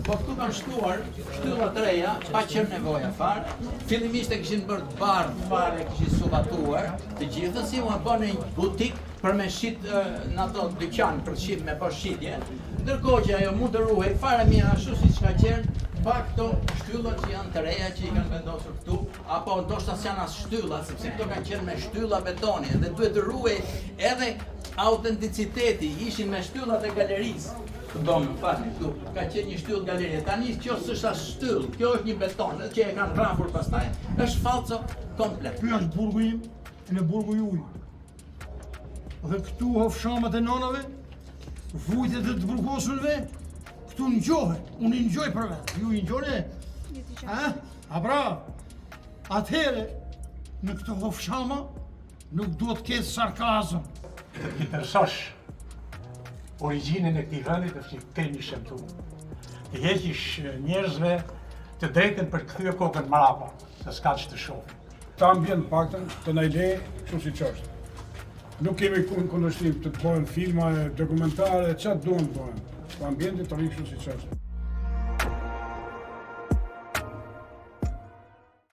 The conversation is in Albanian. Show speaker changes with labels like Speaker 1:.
Speaker 1: Po këtu kanë shtuar shtylla të reja, pa qenë nevoja fare. Fillimisht e kishin bërë të bardhë fare, kishin sullatuar të gjithë, si u bën një butik për me shit në ato dyqan për shit me pa shitje. Ndërkohë që ajo mund të ruhej fare mirë ashtu siç ka qenë, pa këto shtyllat që janë të reja që i kanë vendosur këtu, apo ndoshta s'janë as shtylla, sepse këto kanë qenë me shtylla betoni dhe duhet të ruhej edhe autenticiteti, ishin me shtyllat e galerisë. Këtu ka qenë një shtyllë galerie. Tani kjo s'është as shtyllë, kjo është një beton që e kanë rrafur pastaj. Është falco komplet.
Speaker 2: Ky është burgu im, në burgu juaj. Dhe këtu hofshamat e nanave, vujtjet e të burgosunve, këtu ngjohet. Unë i ngjoj për vetë. Ju i ngjoni? A bra? Atëherë në këto hofshama nuk duhet të ketë sarkazëm.
Speaker 3: Të përsosh origjinën e këtij vendi të kemi shëmtu. Të heqish njerëzve të drejtën për të kthyer kokën mrapa, se s'ka ç'të shohim.
Speaker 4: Ta mbjen paktën të na i le kështu siç është. Nuk kemi kundërshtim të bëhen filma, dokumentare, çfarë duan bëhen. Po ambienti të rri kështu siç është.